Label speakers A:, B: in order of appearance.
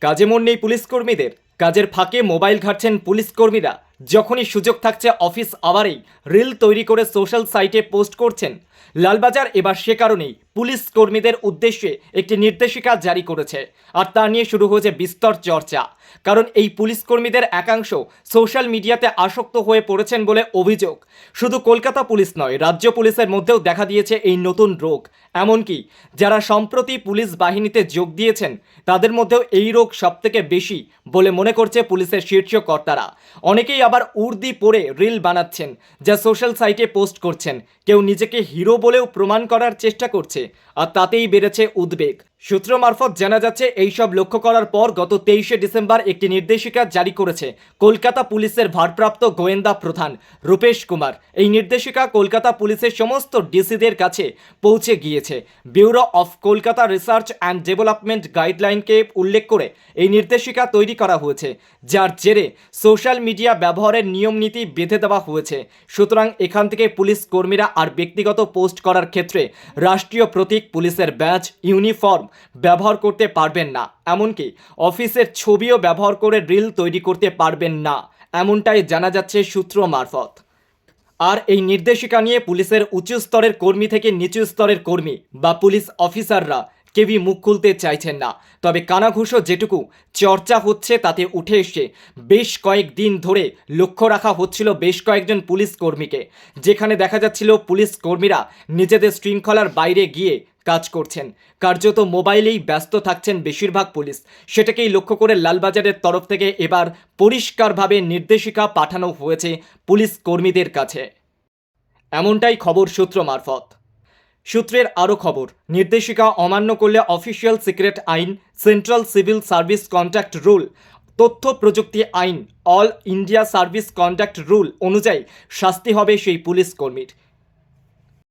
A: কাজে মন নেই পুলিশ কর্মীদের। কাজের ফাঁকে মোবাইল ঘাঁটছেন পুলিশ কর্মীরা। যখনই সুযোগ থাকছে অফিস আওয়ারেই রিল তৈরি করে সোশ্যাল সাইটে পোস্ট করছেন। লালবাজার এবার সে কারণেই পুলিশ কর্মীদের উদ্দেশ্যে একটি নির্দেশিকা জারি করেছে, আর তা নিয়ে শুরু হয়েছে বিস্তর চর্চা। কারণ এই পুলিশ কর্মীদের একাংশ সোশ্যাল মিডিয়াতে আসক্ত হয়ে পড়েছেন বলে অভিযোগ। শুধু কলকাতা পুলিশ নয়, রাজ্য পুলিশের মধ্যেও দেখা দিয়েছে এই নতুন রোগ। এমনকি যারা সম্প্রতি পুলিশ বাহিনীতে যোগ দিয়েছেন তাদের মধ্যেও এই রোগ সবথেকে বেশি বলে মনে করছে পুলিশের শীর্ষ কর্তারা। অনেকেই আবার উর্দি পরে রিল বানাচ্ছেন, যা সোশ্যাল সাইটে পোস্ট করছেন। কেউ নিজেকে হিরো বলেও প্রমাণ করার চেষ্টা করছে, আর তাতেই বেড়েছে উদ্বেগ। সূত্র মারফত জানা যাচ্ছে, এইসব লক্ষ্য করার পর গত 23শে ডিসেম্বর একটি নির্দেশিকা জারি করেছে কলকাতা পুলিশের ভারপ্রাপ্ত গোয়েন্দা প্রধান রূপেশ কুমার। এই নির্দেশিকা কলকাতা পুলিশের সমস্ত ডিসিদের কাছে পৌঁছে গিয়েছে। Bureau of Kolkata research and development গাইডলাইনকে উল্লেখ করে এই নির্দেশিকা তৈরি করা হয়েছে, যার জেরে সোশ্যাল মিডিয়া ব্যবহারের নিয়মনীতি বেঁধে দেওয়া হয়েছে। সুতরাং এখান থেকে পুলিশ কর্মীরা আর ব্যক্তিগত পোস্ট করার ক্ষেত্রে রাষ্ট্রীয় প্রতীক, পুলিশের ব্যাজ, ইউনিফর্ম ব্যবহার করতে পারবেন না। এমনকি অফিসের ছবিও ব্যবহার করে রিল তৈরি করতে পারবেন না, এমনটাই জানা যাচ্ছে সূত্র মারফত। আর এই নির্দেশিকা নিয়ে পুলিশের উচ্চ স্তরের কর্মী থেকে নিচু স্তরের কর্মী বা পুলিশ অফিসাররা কেউই মুখ খুলতে চাইছেন না। তবে কানাঘুষো যেটুকু চর্চা হচ্ছে তাতে উঠে এসে বেশ কয়েকদিন ধরে লক্ষ্য রাখা হচ্ছিল বেশ কয়েকজন পুলিশ কর্মীকে, যেখানে দেখা যাচ্ছিল পুলিশ কর্মীরা নিজেদের শৃঙ্খলার বাইরে গিয়ে কাজ করছেন। কার্যত মোবাইলেই ব্যস্ত থাকছেন বেশিরভাগ পুলিশ। সেটাকেই লক্ষ্য করে লালবাজারের তরফ থেকে এবার পরিষ্কারভাবে নির্দেশিকা পাঠানো হয়েছে পুলিশ কর্মীদের কাছে, এমনটাই খবর সূত্র মারফত। সূত্রের আরও খবর, নির্দেশিকা অমান্য করলে অফিসিয়াল সিক্রেট আইন, central civil service contract rule, তথ্য প্রযুক্তি আইন, all India service conduct rule অনুযায়ী শাস্তি হবে সেই পুলিশ কর্মীর।